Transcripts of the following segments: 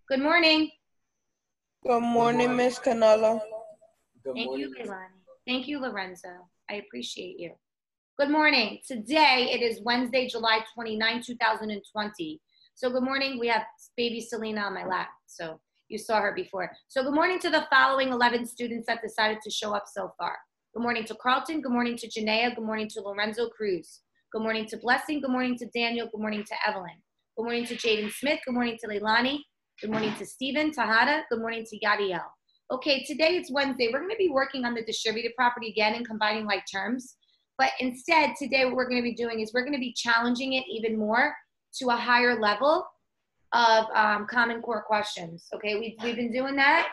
Good morning. Good morning, Miss Canelo. Good Thank you, morning, Miss. Leilani. Thank you, Lorenzo. I appreciate you. Good morning. Today it is Wednesday, July 29, 2020. So good morning. We have baby Selena on my lap. So you saw her before. So good morning to the following 11 students that decided to show up so far. Good morning to Carlton. Good morning to Janaea. Good morning to Lorenzo Cruz. Good morning to Blessing. Good morning to Daniel. Good morning to Evelyn. Good morning to Jaden Smith. Good morning to Leilani. Good morning to Stephen Tahada. Good morning to Yadiel. Okay, today it's Wednesday. We're going to be working on the distributed property again and combining like terms. But instead, today what we're going to be doing is we're going to be challenging it even more to a higher level of Common Core questions. Okay, we've been doing that,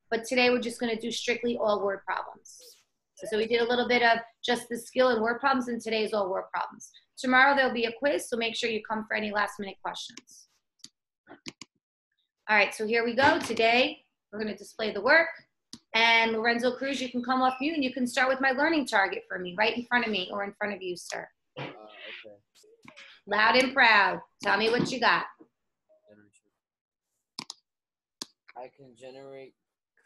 but today we're just going to do strictly all word problems. So we did a little bit of just the skill and word problems, and today is all word problems. Tomorrow there'll be a quiz, so make sure you come for any last minute questions. All right, so here we go. Today we're going to display the work. And Lorenzo Cruz, you can come off mute and you can start with my learning target for me, right in front of me or in front of you, sir. Okay. Loud and proud. Tell me what you got. I can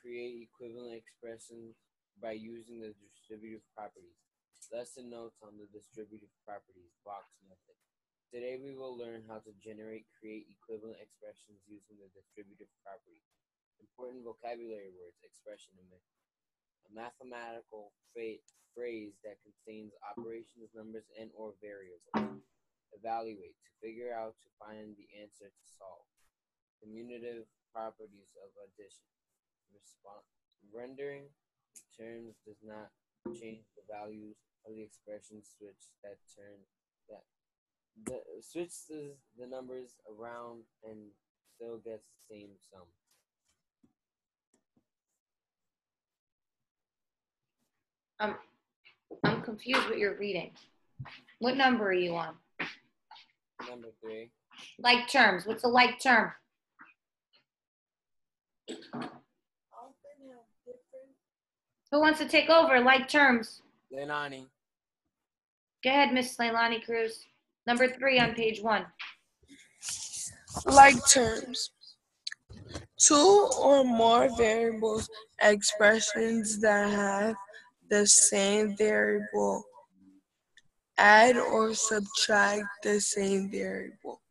create equivalent expressions by using the distributive properties. Lesson notes on the distributive properties box method. Today we will learn how to create equivalent expressions using the distributive properties. Important vocabulary words, expression, and method. A mathematical phrase that contains operations, numbers, and or variables. Evaluate, to figure out, to find the answer, to solve. Commutative properties of addition. Rendering terms does not change the values of the expression switches the numbers around and still gets the same sum. I'm confused what you're reading. What number are you on? Number 3. Like terms. What's a like term? Who wants to take over? Like terms. Leilani. Go ahead, Miss Leilani Cruz. Number 3 on page 1. Like terms. Two or more variables, expressions that have the same variable. Add or subtract the same variable.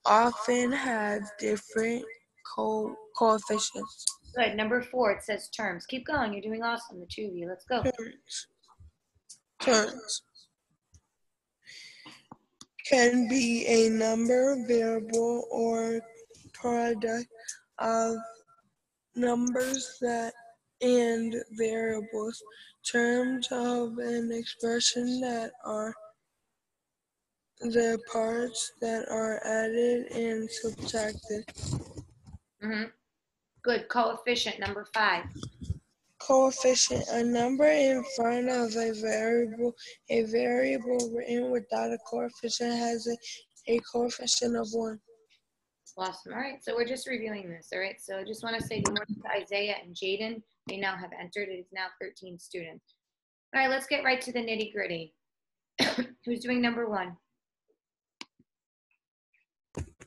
Often have different coefficients. Good. Number 4, it says terms. Keep going. You're doing awesome, the two of you. Let's go. Terms can be a number, variable, or product of numbers and variables. Terms of an expression that are the parts that are added and subtracted. Good. Coefficient, number 5. Coefficient, a number in front of a variable. A variable written without a coefficient has a coefficient of 1. Awesome. All right. So we're just reviewing this. All right. So I just want to say good morning to Isaiah and Jaden. They now have entered. It is now 13 students. All right. Let's get right to the nitty gritty. Who's doing number 1?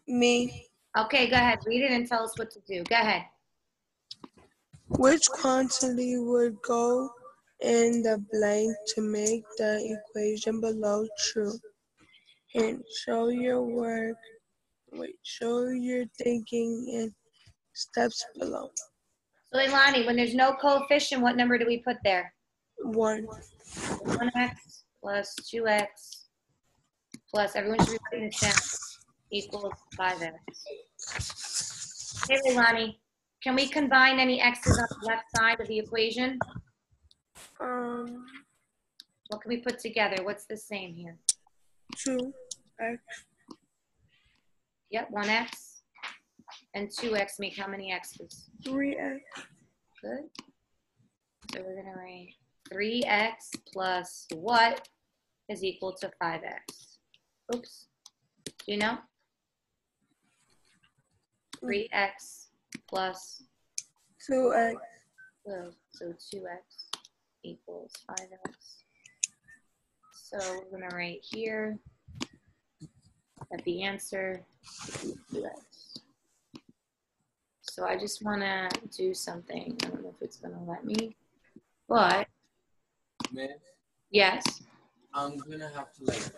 Me. Okay. Go ahead. Read it and tell us what to do. Go ahead. Which quantity would go in the blank to make the equation below true? And show your work. Show your thinking in steps below. So Leilani, when there's no coefficient, what number do we put there? 1. 1x plus 2x plus, everyone should be writing this down, equals 5x. Hey Leilani, can we combine any x's on the left side of the equation? What can we put together? What's the same here? 2x. Yep, 1x and 2x make how many x's? 3x. Good. So we're going to write 3x plus what is equal to 5x? Oops. Do you know? 3x plus 2x. So 2x equals 5x. So we're going to write here that the answer is 2x. So I just want to do something. I don't know if it's going to let me, but Miss, yes. I'm gonna have to like.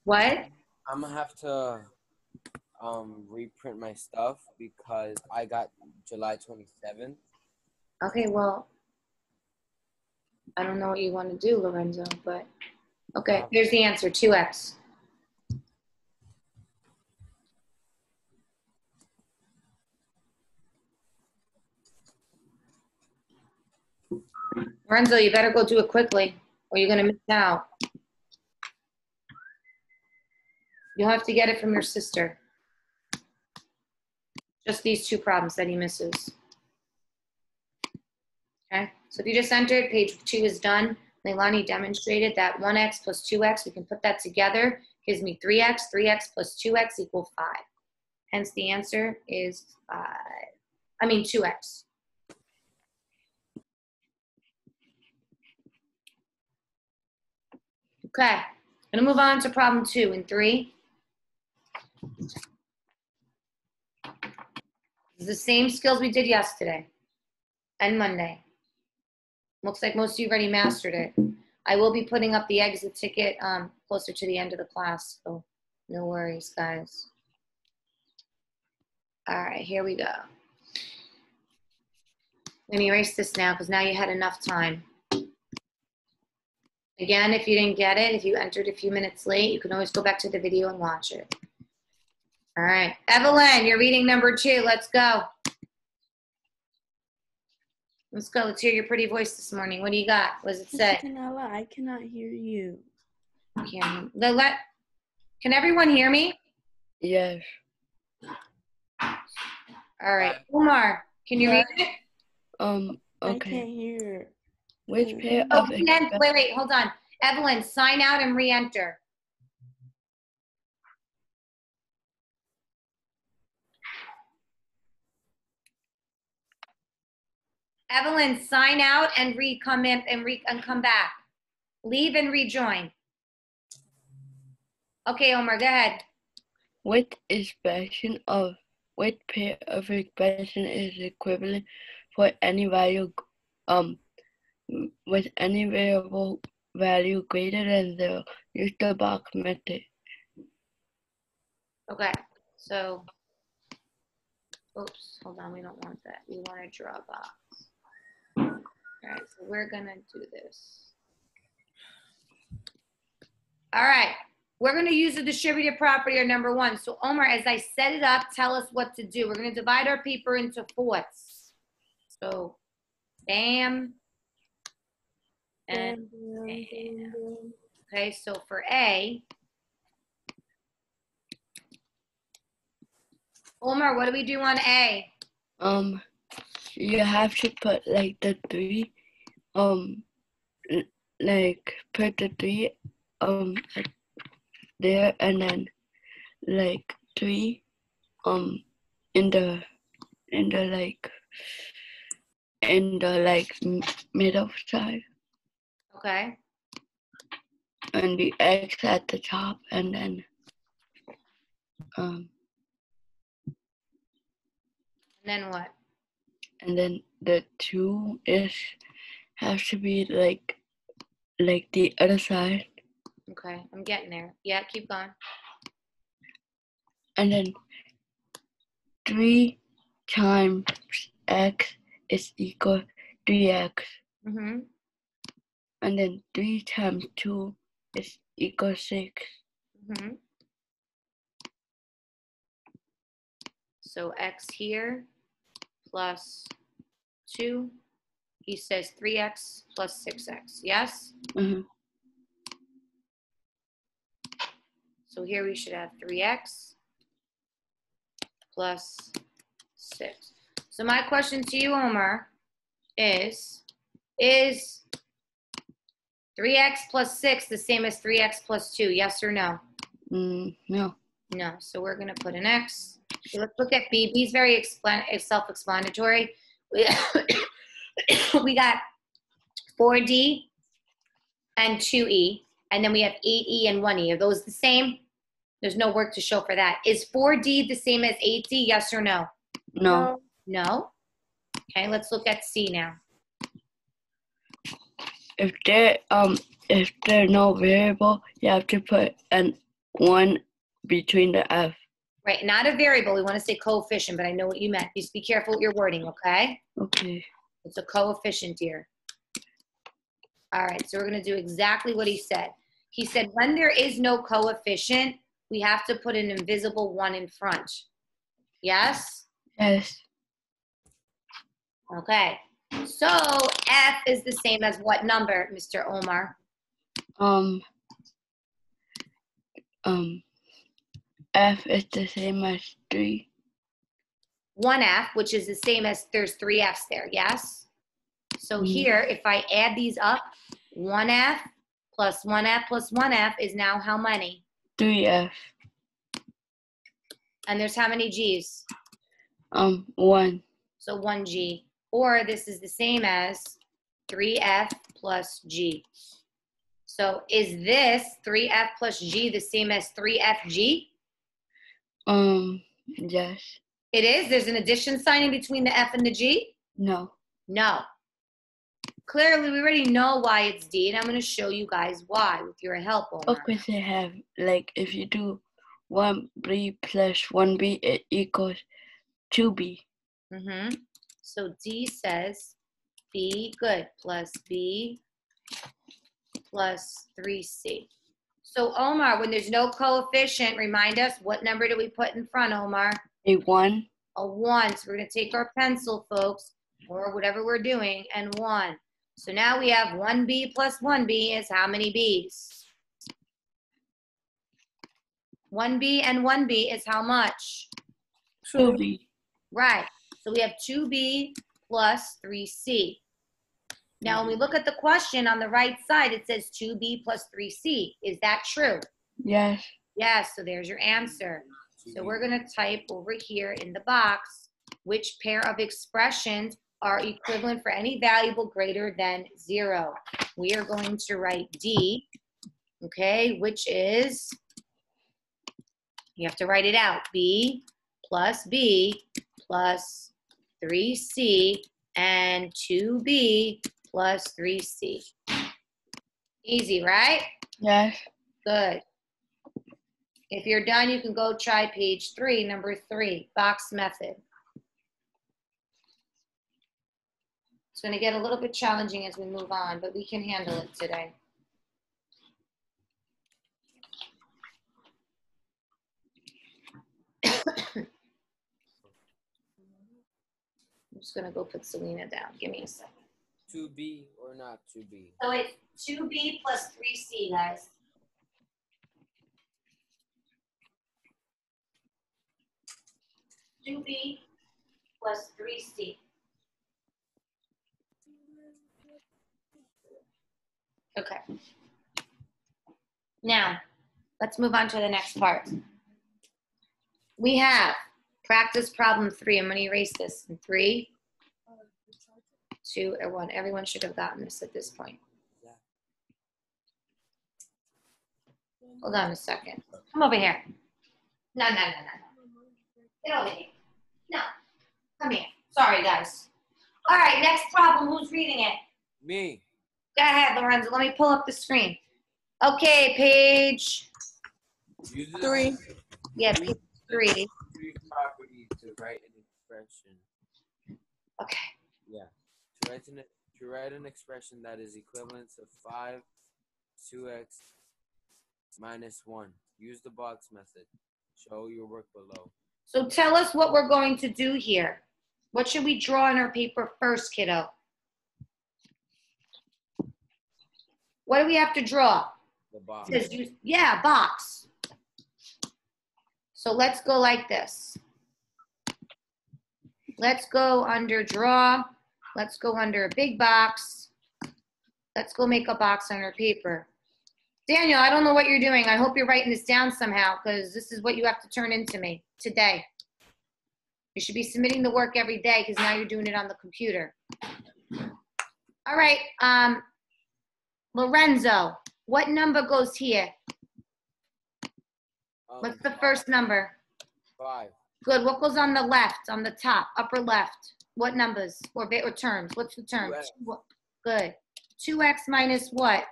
What? I'm gonna have to reprint my stuff because I got July 27th. Okay, well, I don't know what you want to do, Lorenzo, but okay, here's the answer, 2x. Lorenzo, you better go do it quickly or you're going to miss out. You'll have to get it from your sister. Just these two problems that he misses. Okay, so if you just entered, page 2 is done. Leilani demonstrated that 1x plus 2x, we can put that together, gives me 3x. 3x plus 2x equal 5. Hence the answer is 2x. Okay, I'm gonna move on to problem 2 in 3. It's the same skills we did yesterday and Monday. Looks like most of you already mastered it. I will be putting up the exit ticket closer to the end of the class, so no worries, guys. All right, here we go. Let me erase this now because now you had enough time. Again, if you didn't get it, if you entered a few minutes late, you can always go back to the video and watch it. All right, Evelyn, you're reading number 2. Let's go. Let's go. Let's hear your pretty voice this morning. What do you got? What does it say? Canella, I cannot hear you. Can everyone hear me? Yes. All right. Umar, can you read it? I Okay. can't hear. Which pair Oh, of wait, hold on. Evelyn, sign out and re-enter. Evelyn, sign out and come in and come back. Leave and rejoin. Okay, Omar, go ahead. Which pair of expression is equivalent for any value with any variable value greater than 0? Use the box method. Okay, so, oops, hold on, we don't want that. We want to draw a box. All right, so we're gonna do this. All right, we're gonna use the distributive property or number 1. So Omar, as I set it up, tell us what to do. We're gonna divide our paper into fourths. So, bam, and bam. Okay, so for A, Omar, what do we do on A? You have to put like the 3, like put the 3 there, and then like 3 in the middle side. Okay. And the X at the top, and then what? And then the 2 has to be like the other side. Okay, I'm getting there. Yeah, keep going. And then 3 times X is equal 3X. Mm-hmm. And then 3 times 2 is equal 6. Mm-hmm. So X here plus 2. He says 3X plus 6X. Yes? Mm-hmm. So here we should have 3X plus 6. So my question to you, Omar, is 3X plus 6 the same as 3X plus 2? Yes or no? No. No. So we're going to put an X. So let's look at B. B is very self-explanatory. We got 4D and 2E, and then we have 8E and 1E. Are those the same? There's no work to show for that. Is 4D the same as 8D? Yes or no? No. No? Okay, let's look at C now. If there's no variable, you have to put an 1 between the F. Right, not a variable. We want to say coefficient, but I know what you meant. Just be careful with your wording, okay? Okay. It's a coefficient, dear. All right, so we're going to do exactly what he said. He said when there is no coefficient, we have to put an invisible 1 in front. Yes? Yes. Okay. So F is the same as what number, Mr. Omar? F is the same as 3. 1F, which is the same as there's 3 F's there, yes? So here, if I add these up, 1F plus 1F plus 1F is now how many? 3F. And there's how many G's? 1. So 1G. Or this is the same as 3F plus G. So is this 3F plus G the same as 3FG? Yes. It is? There's an addition sign in between the F and the G? No. No. Clearly, we already know why it's D, and I'm going to show you guys why with your help, Omar. Because they have, like, if you do 1B plus 1B, it equals 2B. Mm-hmm. So D says B, good, plus B plus 3C. So Omar, when there's no coefficient, remind us, what number do we put in front, Omar? A 1. A 1. So we're going to take our pencil, folks, or whatever we're doing, and 1. So now we have 1B plus 1B is how many B's? 1B and 1B is how much? 2B. Right. So we have 2B plus 3C. Now, when we look at the question on the right side, it says 2B plus 3C. Is that true? Yes. Yes. So there's your answer. So we're going to type over here in the box which pair of expressions are equivalent for any variable greater than 0. We are going to write D, okay, which is, you have to write it out, B plus 3C and 2B plus 3C. Easy, right? Yes. Good. If you're done, you can go try page 3, number 3, box method. It's going to get a little bit challenging as we move on, but we can handle it today. I'm just going to go put Selena down. Give me a second. 2B or not 2B? So it's 2B plus 3C, guys. B plus 3C. Okay. Now, let's move on to the next part. We have practice problem 3. I'm going to erase this in 3, 2, and 1. Everyone should have gotten this at this point. Hold on a second. Come over here. No. Get over here. No. Come here. Sorry, guys. All right, next problem. Who's reading it? Me. Go ahead, Lorenzo. Let me pull up the screen. Okay, page 3. Yeah, page 3. Property to write an expression. Okay. Yeah. To write an expression that is equivalent to 5 2x minus 1. Use the box method. Show your work below. So tell us what we're going to do here. What should we draw on our paper first, kiddo? What do we have to draw? The box. It says yeah, box. So let's go like this. Let's go under draw. Let's go under a big box. Let's go make a box on our paper. Daniel, I don't know what you're doing. I hope you're writing this down somehow because this is what you have to turn into me today. You should be submitting the work every day because now you're doing it on the computer. All right, Lorenzo, what number goes here? What's the first number? 5. Good. What goes on the left, on the top, upper left? What numbers or terms? What's the term? 2x. Good. 2x minus what?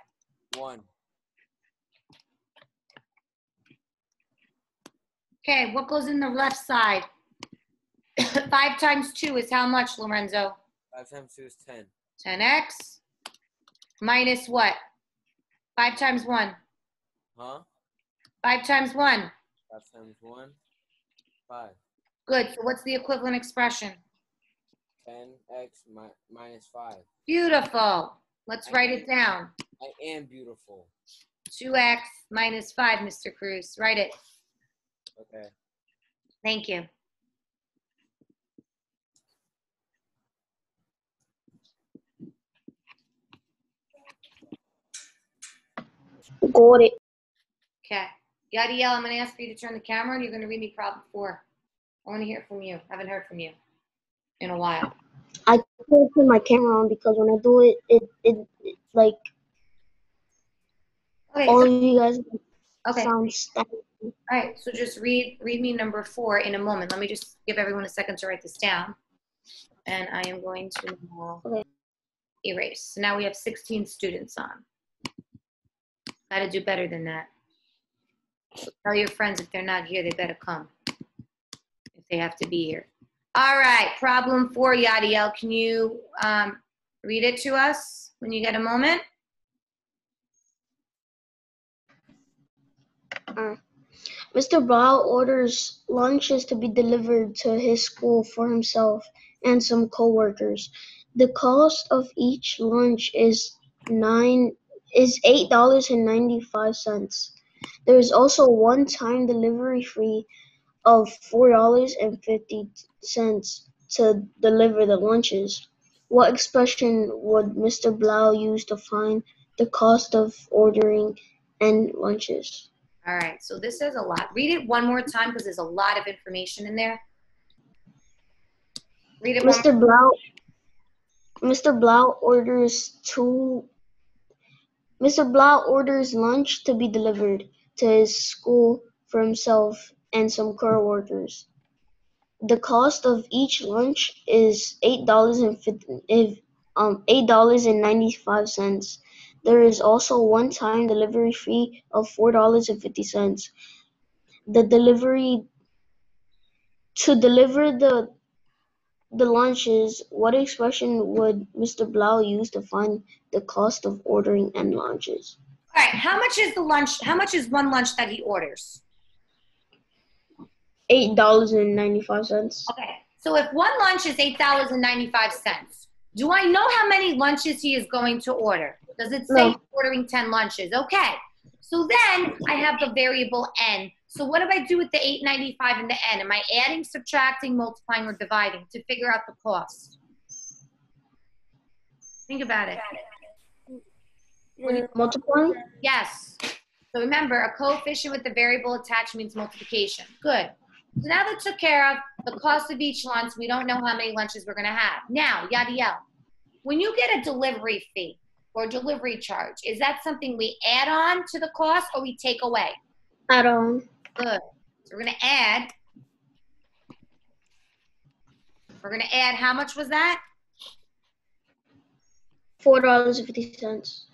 1. Okay, what goes in the left side? 5 times 2 is how much, Lorenzo? 5 times 2 is 10. 10x minus what? 5 times 1. Huh? 5 times 1. 5 times 1, 5. Good. So what's the equivalent expression? 10x minus 5. Beautiful. Let's write it down. I am beautiful. 2x minus 5, Mr. Cruz. Write it. Okay. Thank you. Got it. Okay. Yadiel, I'm going to ask for you to turn the camera and you're going to read me problem 4. I want to hear from you. I haven't heard from you in a while. I can't put my camera on because when I do it, it like Okay. all of you guys Okay. sound static. All right. So just read me number 4 in a moment. Let me just give everyone a second to write this down. And I am going to now erase. So now we have 16 students on. Got to do better than that. So tell your friends if they're not here, they better come. If they have to be here. All right, problem 4, Yadiel. Can you read it to us when you get a moment? Mr. Blau orders lunches to be delivered to his school for himself and some coworkers. The cost of each lunch is $8.95. There is also a one-time delivery fee of $4.50 to deliver the lunches. What expression would Mr. Blau use to find the cost of ordering and lunches? All right, so this is a lot. Read it one more time because there's a lot of information in there. Read it one more time. Mr. Blau orders lunch to be delivered to his school for himself and some coworkers. The cost of each lunch is $8.95. There is also a one-time delivery fee of $4.50. To deliver the lunches, what expression would Mr. Blau use to find the cost of ordering and lunches? All right, how much is the lunch? How much is one lunch that he orders? $8.95. Okay, so if one lunch is $8.95, do I know how many lunches he is going to order? Does it say No. ordering 10 lunches? Okay, so then I have the variable n. So what do I do with the $8.95 and the n? Am I adding, subtracting, multiplying, or dividing to figure out the cost? Think about it. Multiplying? Yes. So remember, a coefficient with the variable attached means multiplication. Good. So now that took care of the cost of each lunch, we don't know how many lunches we're going to have. Now, Yadiel, when you get a delivery fee or delivery charge, is that something we add on to the cost or we take away? Add on. Good. So we're going to add. We're going to add, how much was that? $4.50.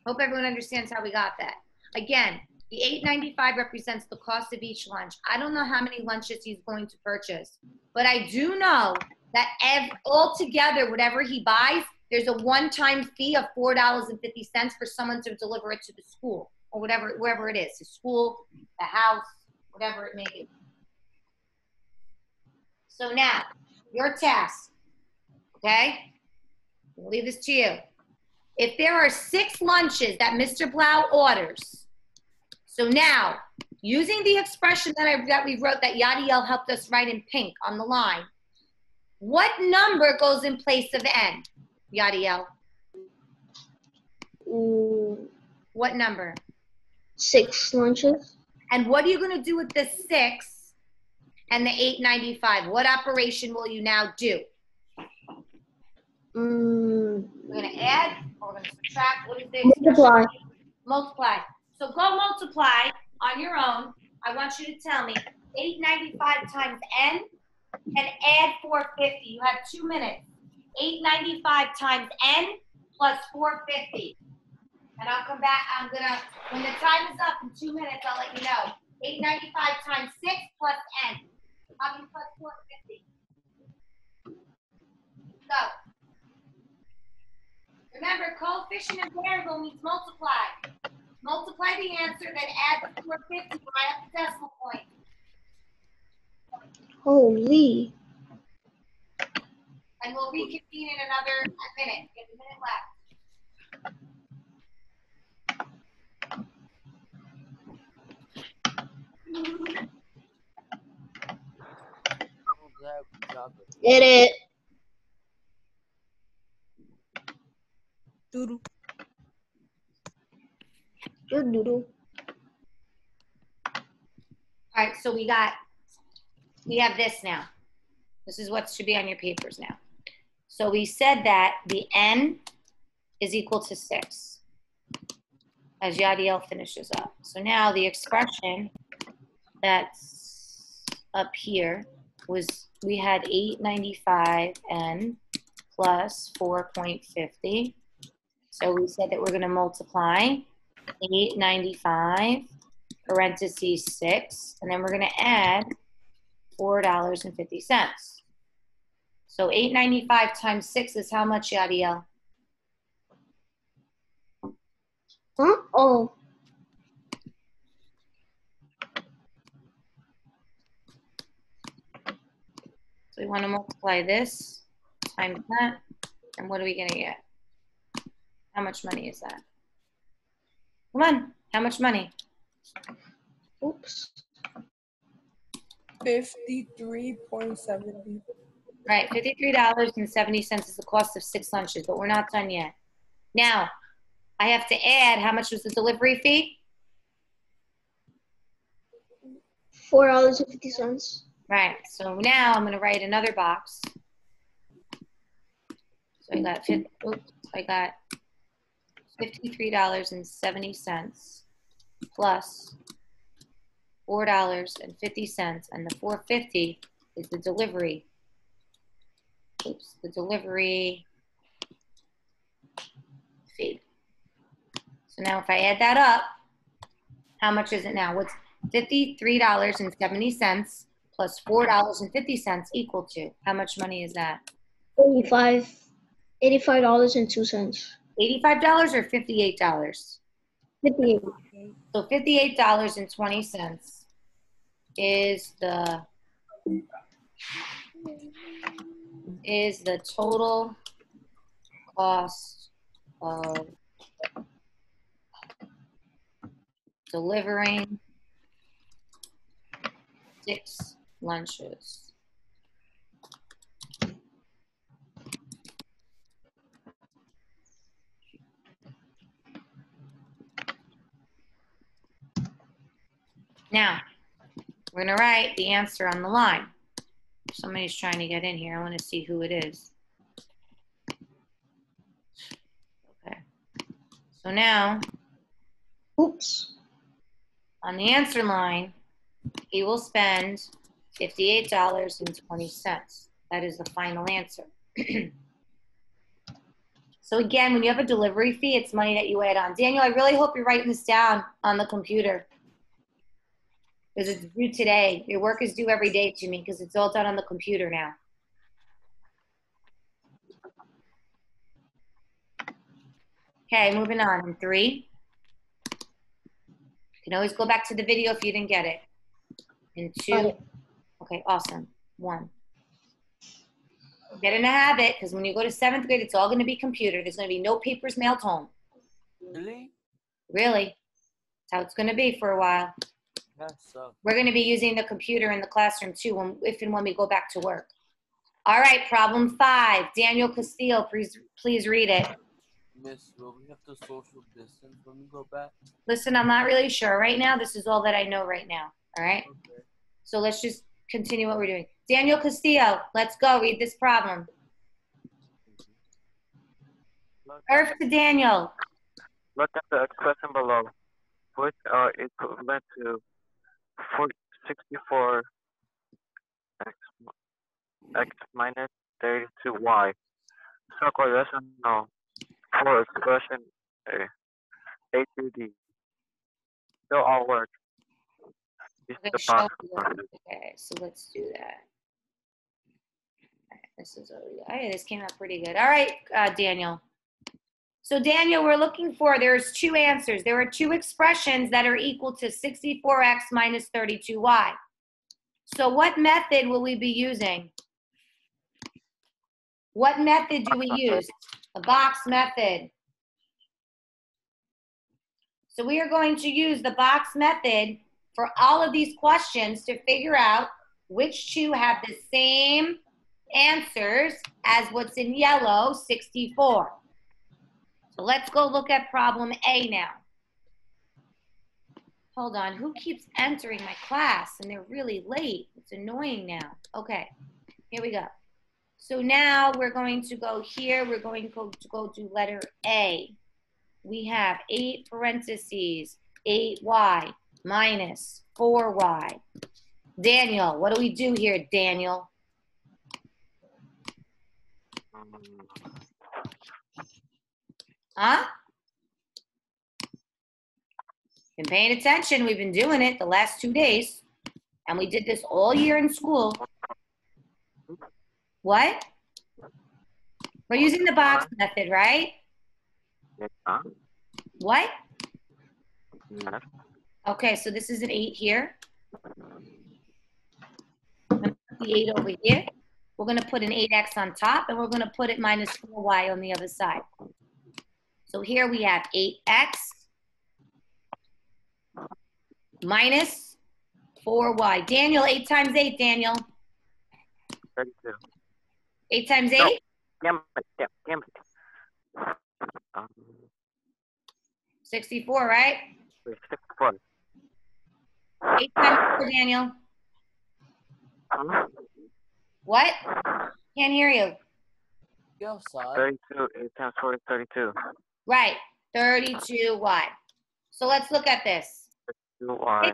Hope everyone understands how we got that. Again, the $8.95 represents the cost of each lunch. I don't know how many lunches he's going to purchase, but I do know that altogether, whatever he buys, there's a one-time fee of $4.50 for someone to deliver it to the school or whatever, wherever it is, the school, the house, whatever it may be. So now, your task, okay? I'll leave this to you. If there are 6 lunches that Mr. Blau orders, so now, using the expression that we wrote that Yadiel helped us write in pink on the line, what number goes in place of n, Yadiel? What number? 6 lunches. And what are you going to do with the 6 and the $8.95? What operation will you now do? We're going to add or we're going to subtract. What is the expression? Multiply. Multiply. So go multiply on your own. I want you to tell me 895 times n and add 450. You have 2 minutes. 895 times n plus 450. And I'll come back. When the time is up in 2 minutes, I'll let you know. 895 times 6 plus n. How many plus 450? Go. Remember, coefficient and variable means multiply. Multiply the answer, then add the 450 right up the decimal point. Holy. And we'll reconvene in another minute. We have a minute left. I'm glad we dropped it. Did it. Doodle. Good doodle. All right, so we have this now. This is what should be on your papers now. So we said that the n is equal to 6 as Yadiel finishes up. So now the expression that's up here was, we had 895n plus 4.50. So we said that we're going to multiply 895 parentheses 6, and then we're going to add $4.50. So 895 times 6 is how much, Yadiel? Huh? Oh. So we want to multiply this times that, and what are we going to get? How much money is that? Come on, how much money? Oops. 53.70. Right, $53.70 is the cost of 6 lunches, but we're not done yet. Now, I have to add, how much was the delivery fee? $4.50. Right, so now I'm going to write another box. So I got $53.70 plus $4.50, and the $4.50 is the delivery. Oops, the delivery fee. So now if I add that up, how much is it now? What's $53.70 plus $4.50 equal to? How much money is that? $85.02. $85 or $58? 58. So $58.20 is the total cost of delivering 6 lunches. Now, we're going to write the answer on the line. If somebody's trying to get in here, I want to see who it is. Okay. So now, Oops. on the answer line, he will spend $58.20. That is the final answer. So again, when you have a delivery fee, it's money that you add on. Daniel, I really hope you're writing this down on the computer, because it's due today. Your work is due every day to me because it's all done on the computer now. Okay, moving on. In 3. You can always go back to the video if you didn't get it. In 2. Okay, awesome. 1. Get in a habit, because when you go to 7th grade, it's all going to be computer. There's going to be no papers mailed home. Really? Really? That's how it's going to be for a while. That sucks. We're going to be using the computer in the classroom too, if and when we go back to work. All right, problem 5. Daniel Castillo, please read it. Miss, will we have to social distance when we go back? Listen, I'm not really sure right now. This is all that I know right now. All right? Okay. So let's just continue what we're doing. Daniel Castillo, let's go. Read this problem. Earth to Daniel. Look at the expression below, which are equivalent to 64 x minus 32y. Circle yes or no for expression A to D. Still all work. Use Okay, the show box me method. that. Okay, so let's do that. All right, this is yeah, this came out pretty good. All right, Daniel. So Daniel, we're looking for, there's two answers. There are two expressions that are equal to 64x minus 32y. So what method will we be using? What method do we use? The box method. So we are going to use the box method for all of these questions to figure out which two have the same answers as what's in yellow, 64. So let's go look at problem A now. Hold on, who keeps entering my class and they're really late? It's annoying now. Okay, here we go. So now we're going to go here. We're going to go to letter A. We have 8 parentheses, 8y minus 4y. Daniel, what do we do here, Daniel? Huh? Been paying attention. We've been doing it the last 2 days. And we did this all year in school. What? We're using the box method, right? Yeah. What? Yes. Okay, so this is an 8 here. I'm gonna put the 8 over here. We're going to put an 8x on top, and we're going to put it minus 4y on the other side. So here we have 8x minus 4y. Daniel, 8 times 8, Daniel. 32. 8 times 8? No. Damn it. 64, right? 64. 8 times 4, Daniel. What? Can't hear you. Yo, son. 32. 8 times 4 is 32. Right, 32y. So let's look at this. 2y.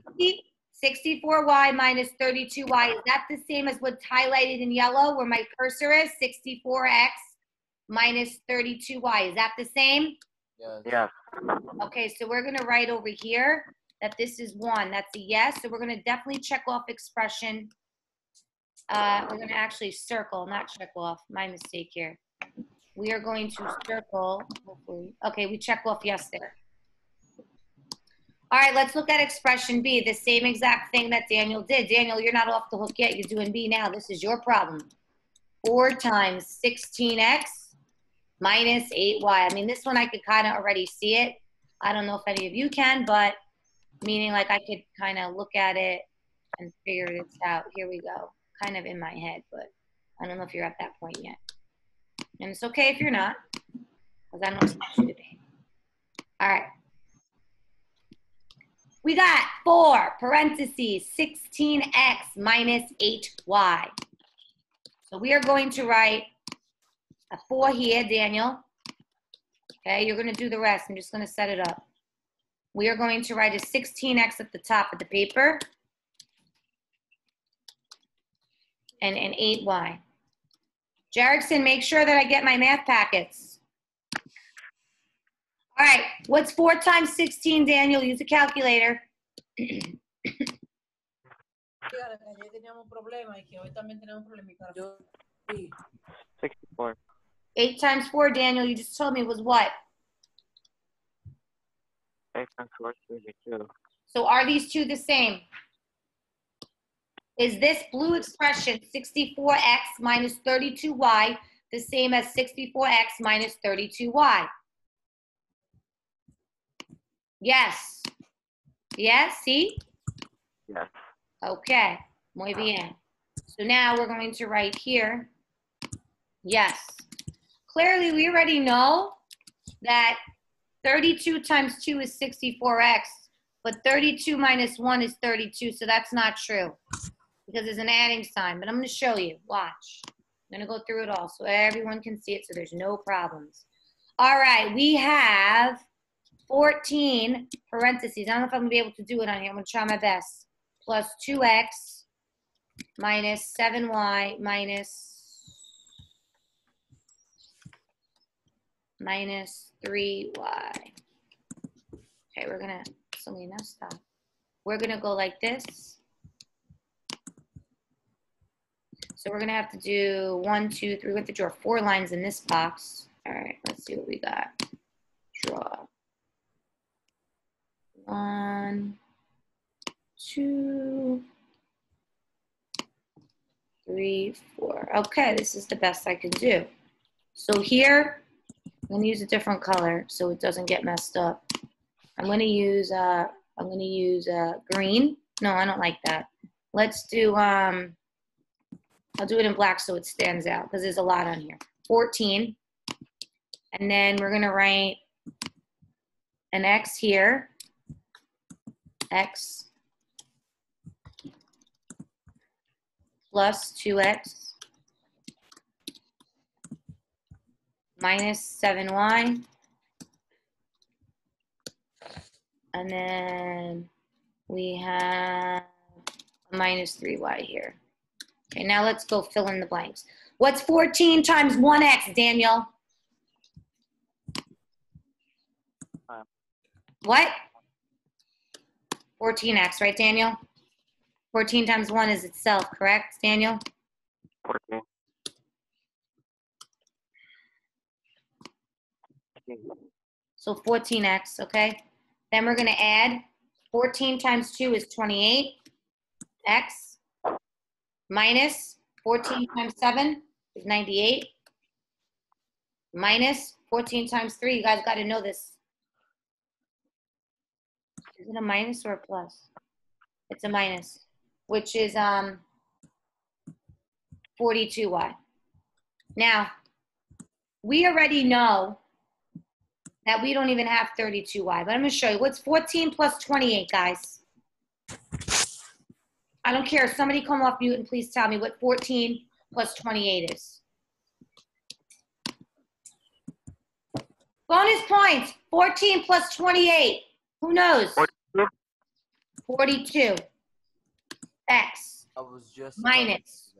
64y minus 32y, is that the same as what's highlighted in yellow where my cursor is? 64x minus 32y, is that the same? Yes. Yes. Okay, so we're gonna write over here that this is 1, that's a yes. So we're gonna definitely check off expression. We're gonna actually circle, not check off, my mistake here. We are going to circle, hopefully. Okay, we check off yes there. All right, let's look at expression B, the same exact thing that Daniel did. Daniel, you're not off the hook yet. You're doing B now. This is your problem. 4 times 16x minus 8y. I mean, this one I could kind of already see it. I don't know if any of you can, but meaning like I could kind of look at it and figure this out. Here we go. Kind of in my head, but I don't know if you're at that point yet. And it's okay if you're not, because I don't expect you to be. All right. We got 4 parentheses 16x minus 8y. So we are going to write a 4 here, Daniel. Okay, you're going to do the rest. I'm just going to set it up. We are going to write a 16x at the top of the paper and an 8y. Jerickson, make sure that I get my math packets. All right, what's 4 times 16, Daniel? Use a calculator. 64. 8 times 4, Daniel, you just told me was what? 8 times 4 is 32. So are these two the same? Is this blue expression, 64x minus 32y, the same as 64x minus 32y? Yes. Yes, see? Yes. Okay, muy bien. So now we're going to write here, yes. Clearly, we already know that 32 times 2 is 64x, but 32 minus 1 is 32, so that's not true because there's an adding sign, but I'm going to show you. Watch. I'm going to go through it all so everyone can see it so there's no problems. All right, we have 14 parentheses. I don't know if I'm going to be able to do it on here. I'm going to try my best. plus 2x minus 7y minus 3y. Okay, we're gonna, Selena, stop. We're gonna go like this. So we're gonna have to do 1, 2, 3. We have to draw 4 lines in this box. All right, let's see what we got. Draw. 1, 2, 3, 4. Okay, this is the best I can do. So here, I'm gonna use a different color so it doesn't get messed up. I'm gonna use green. No, I don't like that. Let's do I'll do it in black so it stands out because there's a lot on here. 14. And then we're gonna write an X here. X plus 2x minus 7y. And then we have a minus 3y here. Okay, now let's go fill in the blanks. What's 14 times 1x, Daniel? What? 14x, right, Daniel? 14 times 1 is itself, correct, Daniel? 14. So 14x, okay? Then we're going to add 14 times 2 is 28x minus 14 times 7 is 98 minus 14 times 3. You guys got to know this. Is it a minus or a plus? It's a minus, which is 42y. Now, we already know that we don't even have 32y, but I'm going to show you. What's 14 plus 28, guys? I don't care. Somebody come off mute and please tell me what 14 plus 28 is. Bonus points. 14 plus 28. Who knows? 42. X. I was just minus.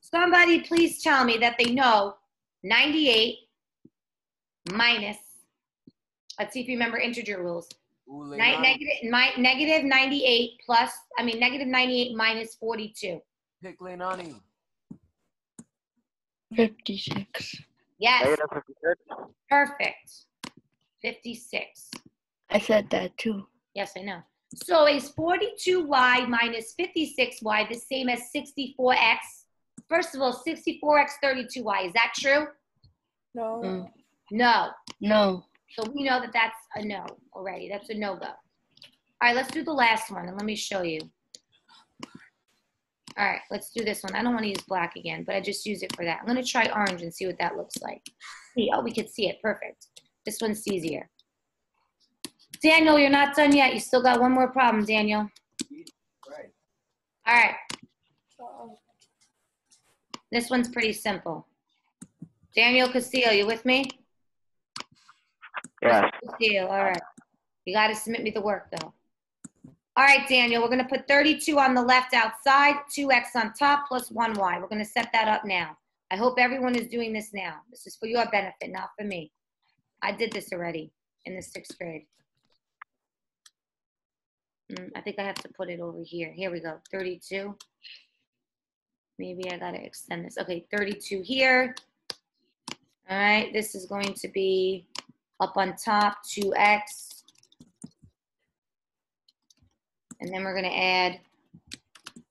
Somebody please tell me that they know 98 minus. Let's see if you remember integer rules. Negative 98 plus, negative 98 minus 42. Pick Leilani. 56. Yes, Negative 56. perfect. 56. I said that too. Yes, I know. So is 42y minus 56y the same as 64x? First of all, 64x 32y. Is that true? No. Mm. No. No. So we know that that's a no already. That's a no-go. All right, let's do the last one, and let me show you. All right, let's do this one. I don't want to use black again, but I just use it for that. I'm going to try orange and see what that looks like. See, oh, we could see it. Perfect. This one's easier. Daniel, you're not done yet. You still got one more problem, Daniel. Right. All right. This one's pretty simple. Daniel Castillo, you with me? Yes. Castillo, all right. You got to submit me the work, though. All right, Daniel, we're going to put 32 on the left outside, 2x on top, plus 1y. We're going to set that up now. I hope everyone is doing this now. This is for your benefit, not for me. I did this already in the 6th grade. I think I have to put it over here. Here we go, 32. Maybe I got to extend this. Okay, 32 here. All right, this is going to be up on top, 2x. And then we're going to add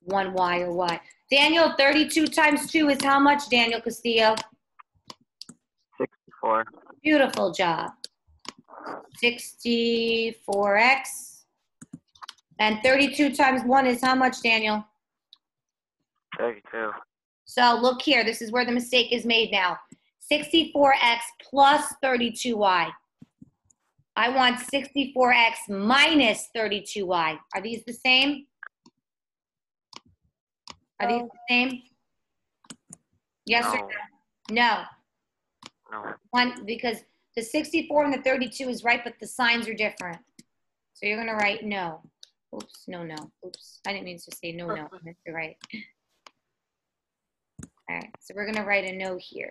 1y or y. Daniel, 32 times 2 is how much, Daniel Castillo? 64. Beautiful job. 64x. And 32 times 1 is how much, Daniel? 32. So look here. This is where the mistake is made now. 64x plus 32y. I want 64x minus 32y. Are these the same? Are these the same? Yes or no? No. No. One, because the 64 and the 32 is right, but the signs are different. So you're going to write no. Oops, no. Oops, I didn't mean to say no. You're right. All right, so we're gonna write a no here.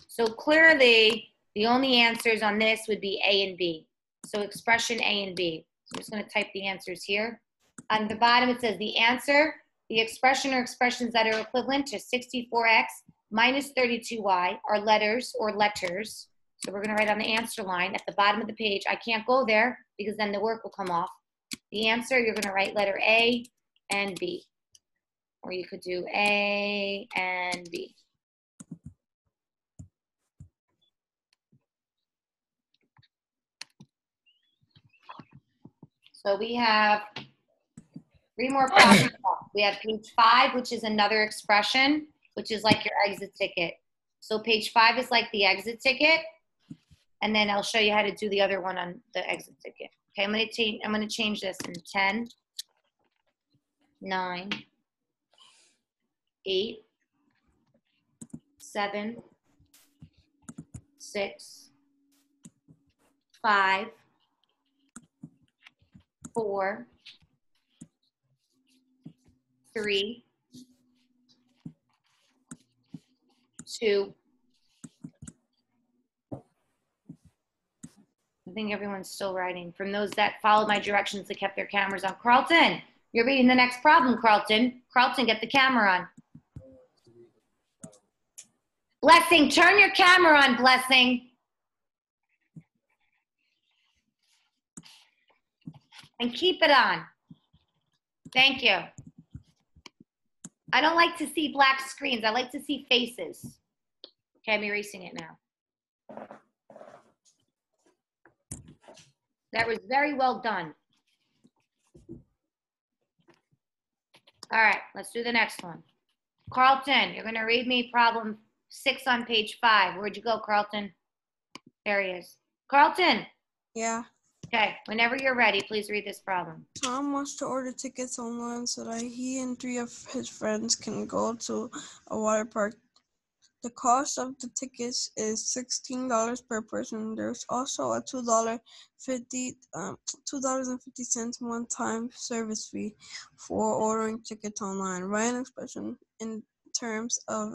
So clearly, the only answers on this would be A and B. So expression A and B. So I'm just gonna type the answers here. On the bottom, it says the answer, the expression or expressions that are equivalent to 64x minus 32y are letters or letters. So we're gonna write on the answer line at the bottom of the page. I can't go there because then the work will come off. The answer, you're gonna write letter A and B. Or you could do A and B. So we have 3 more problems. We have page 5, which is another expression, which is like your exit ticket. So page 5 is like the exit ticket. And then I'll show you how to do the other one on the exit ticket. Okay, I'm gonna change this in 10, 9, 8, 7, 6, 5, 4, 3, 2. I think everyone's still writing. From those that followed my directions, that kept their cameras on. Carlton, you're reading the next problem, Carlton. Carlton, get the camera on. Blessing, turn your camera on, Blessing. And keep it on. Thank you. I don't like to see black screens. I like to see faces. Okay, I'm erasing it now. That was very well done. All right, let's do the next one. Carlton, you're going to read me problem 6 on page 5. Where'd you go, Carlton? There he is. Carlton. Yeah. Okay, whenever you're ready, please read this problem. Tom wants to order tickets online so that he and 3 of his friends can go to a water park. The cost of the tickets is $16 per person. There's also a $2.50 one-time service fee for ordering tickets online. Write an expression in terms of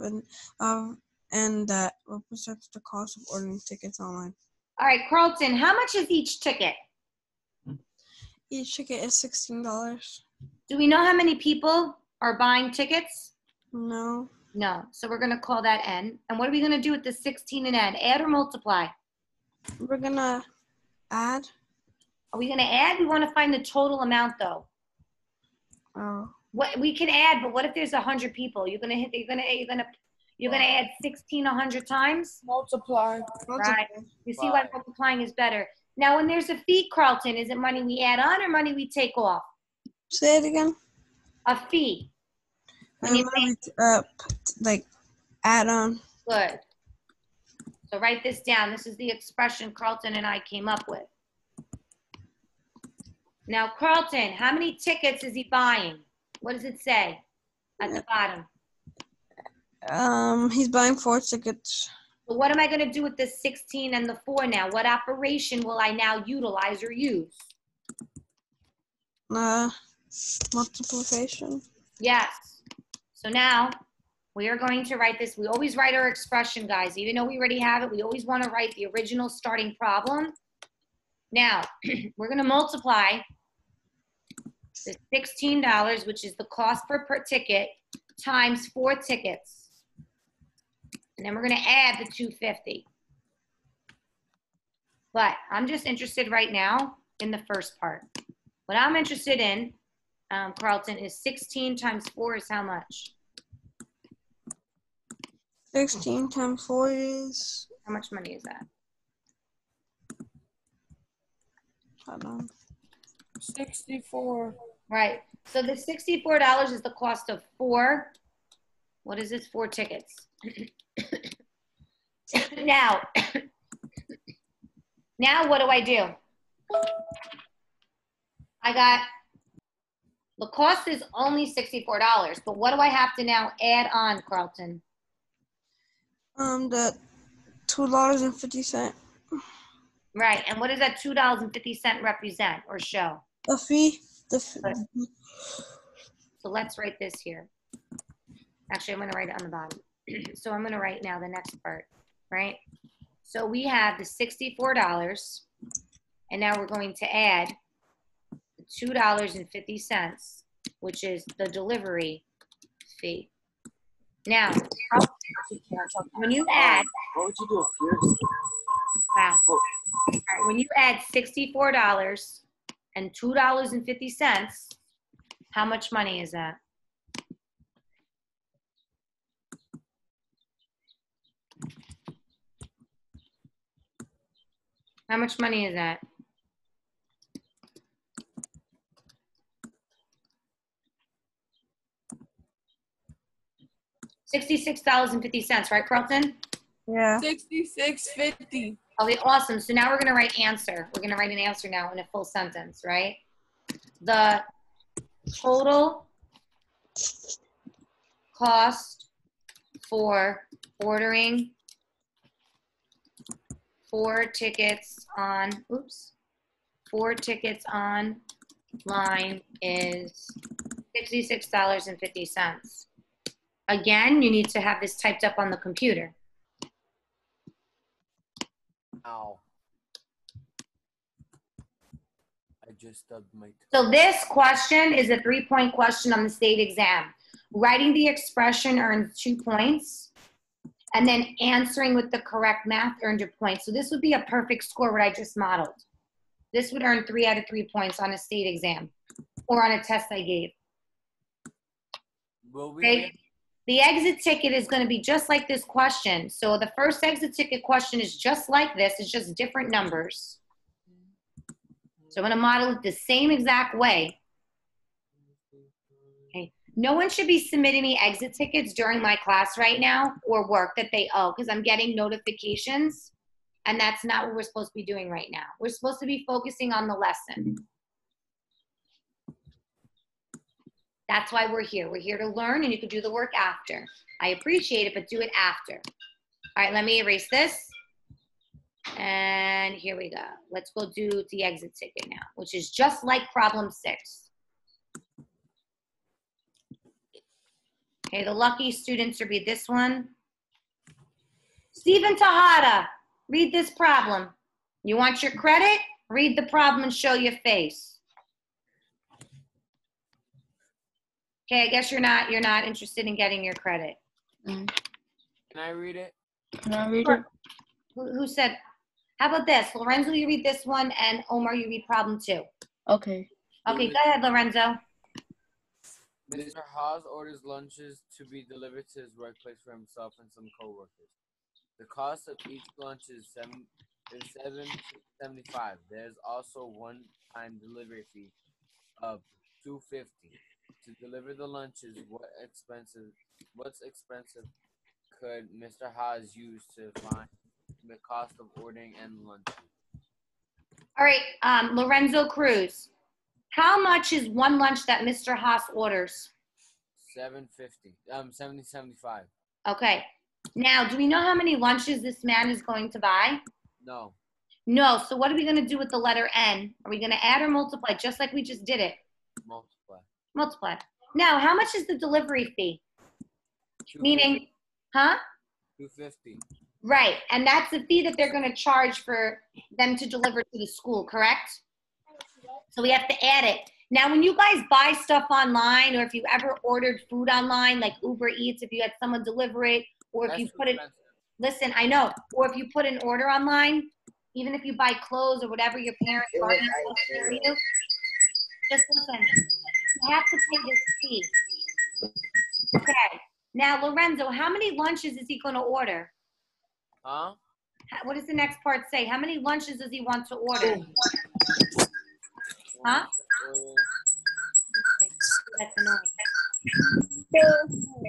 and that represents the cost of ordering tickets online. All right, Carlton, how much is each ticket? Each ticket is $16. Do we know how many people are buying tickets? No. No. So we're going to call that N. And what are we going to do with the 16 and N? Add or multiply? We're going to add. Are we going to add? We want to find the total amount, though. Oh. What we can add, but what if there's 100 people? You're going to add 16 100 times? Multiply. Right. You see why multiplying is better. Now, when there's a fee, Carlton, is it money we add on or money we take off? Say it again. A fee. Like add on. Good. So write this down. This is the expression Carlton and I came up with. Now, Carlton, how many tickets is he buying? What does it say at the bottom? He's buying 4 tickets. So what am I going to do with the 16 and the 4 now? What operation will I now utilize or use? Multiplication. Yes. So now we are going to write this. We always write our expression, guys. Even though we already have it, we always want to write the original starting problem. Now, we're going to multiply the $16, which is the cost per ticket, times 4 tickets. And then we're going to add the $2.50. But I'm just interested right now in the first part. What I'm interested in, Carlton, is 16 times 4 is how much? 16 times 4 is... How much money is that? Hold on. 64. Right. So the $64 is the cost of 4. What is this? 4 tickets. Now what do I do? I got, the cost is only $64, but what do I have to now add on, Carlton? The $2.50. Right, and what does that $2.50 represent or show? A fee. So let's write this here. Actually, I'm going to write it on the bottom. So I'm going to write now the next part, right? So we have the $64, and now we're going to add the $2.50, which is the delivery fee. Now, when you add, What would you do if yours? wow. All right, when you add $64 and $2.50, how much money is that? How much money is that? $66.50, right, Carlton? Yeah. 66.50. Okay, awesome. So now we're going to write answer. We're going to write an answer now in a full sentence, right? The total cost for ordering 4 tickets online is $66.50. Again, you need to have this typed up on the computer. Ow. I just stubbed my toe. So this question is a 3-point question on the state exam. Writing the expression earns 2 points, and then answering with the correct math earned a point. So this would be a perfect score, what I just modeled. This would earn 3 out of 3 points on a state exam or on a test I gave. Will we Okay? The exit ticket is going to be just like this question. So the first exit ticket question is just like this. It's just different numbers. So I'm going to model it the same exact way. Okay. No one should be submitting me exit tickets during my class right now or work that they owe, because I'm getting notifications, and that's not what we're supposed to be doing right now. We're supposed to be focusing on the lesson. That's why we're here. We're here to learn, and you can do the work after. I appreciate it, but do it after. All right, let me erase this. And here we go. Let's go do the exit ticket now, which is just like problem 6. Okay, the lucky students will be this one. Stephen Tejada, read this problem. You want your credit? Read the problem and show your face. Okay, I guess you're not interested in getting your credit. Can I read it? Can I read it? Who said? How about this? Lorenzo, you read this one, and Omar, you read problem 2. Okay. Okay, go ahead, Lorenzo. Mr. Haas orders lunches to be delivered to his workplace for himself and some coworkers. The cost of each lunch is $7.75. There's also one-time delivery fee of $2.50. To deliver the lunches, what's expensive could Mr. Haas use to find the cost of ordering and lunches? All right, Lorenzo Cruz. How much is one lunch that Mr. Haas orders? $7.75. Okay. Now, do we know how many lunches this man is going to buy? No. No. So what are we going to do with the letter N? Are we going to add or multiply just like we just did it? Multiply. Multiply. Now, how much is the delivery fee? Meaning, huh? $2.50. Right. And that's the fee that they're going to charge for them to deliver to the school, correct? So we have to add it. Now, when you guys buy stuff online, or if you ever ordered food online, like Uber Eats, if you had someone deliver it, or if you put it, listen, I know, or if you put an order online, even if you buy clothes or whatever your parents buy for you, just listen, you have to pay this fee. Okay. Now, Lorenzo, how many lunches is he going to order? Huh? What does the next part say? How many lunches does he want to order? Huh? That's annoying.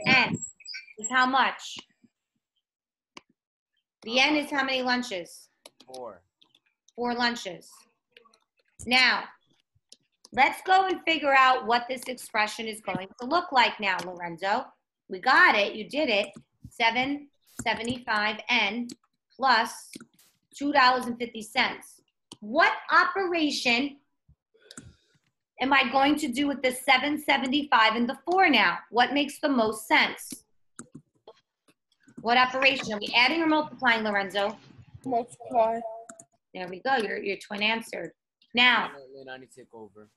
N is how much? The N is how many lunches? 4. 4 lunches. Now, let's go and figure out what this expression is going to look like now, Lorenzo. We got it. You did it. $7.75 N plus $2.50. What operation am I going to do with the 775 and the 4 now? What makes the most sense? What operation? Are we adding or multiplying, Lorenzo? Multiply. There we go. Your twin answered. Now, Leilani take over.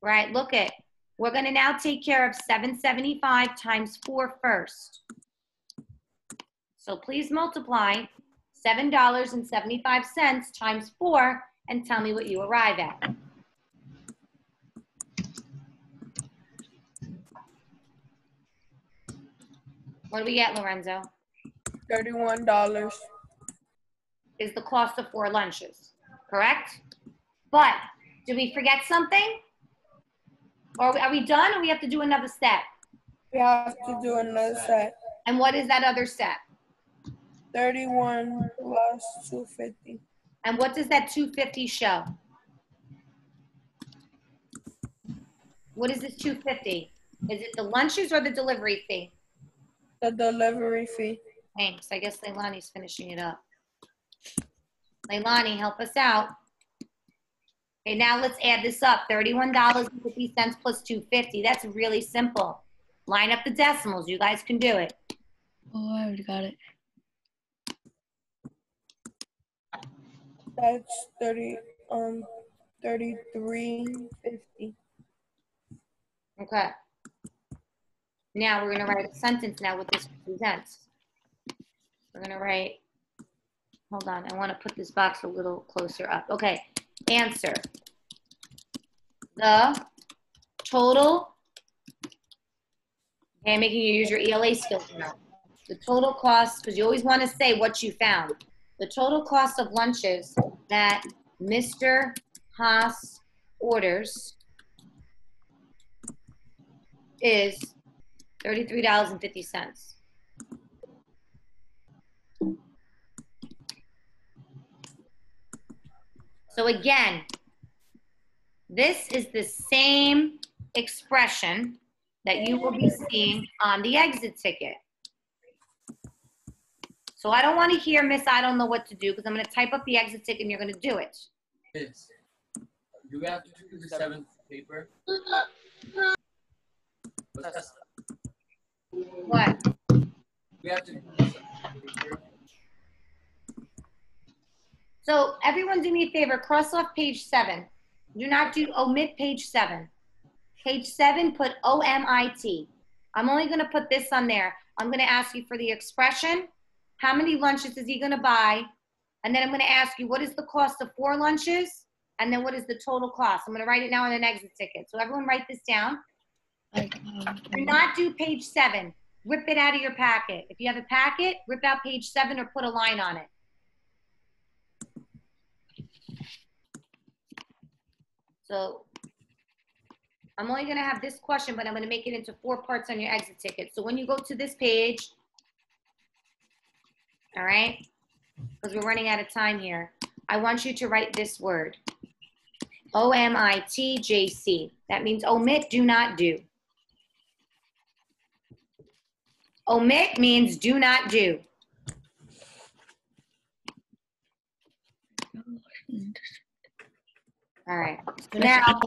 right, look it. We're going to now take care of 775 times 4 first. So please multiply $7.75 times 4 and tell me what you arrive at. What do we get, Lorenzo? $31. Is the cost of 4 lunches, correct? But did we forget something? Or are we done, or we have to do another step? We have to do another set. And what is that other step? 31 plus 250. And what does that 250 show? What is this 250? Is it the lunches or the delivery fee? The delivery fee. Thanks. I guess Leilani's finishing it up. Leilani, help us out. Okay, now let's add this up. $31.50 plus 250. That's really simple. Line up the decimals. You guys can do it. Oh, I already got it. That's 33.50. Okay. Now we're going to write a sentence now what this represents. We're going to write, hold on, I want to put this box a little closer up. Okay, answer. The total, okay, I'm making you use your ELA skills now. The total cost, because you always want to say what you found. The total cost of lunches that Mr. Haas orders is $33.50. So again, this is the same expression that you will be seeing on the exit ticket. So I don't want to hear, Miss, I don't know what to do, because I'm going to type up the exit ticket and you're going to do it. Yes. Do we have to do the 7th paper? What? We have to do the 7th paper. So everyone do me a favor, cross off page 7. Do not omit page 7. Page 7, put OMIT. I'm only going to put this on there. I'm going to ask you for the expression. How many lunches is he going to buy? And then I'm going to ask you, what is the cost of 4 lunches? And then what is the total cost? I'm going to write it now on an exit ticket. So everyone write this down. Do not do page 7. Rip it out of your packet. If you have a packet, rip out page 7 or put a line on it. So I'm only going to have this question, but I'm going to make it into 4 parts on your exit ticket. So when you go to this page, all right, because we're running out of time here, I want you to write this word, OMITJC. That means omit, do not do. Omit means do not do. All right, so now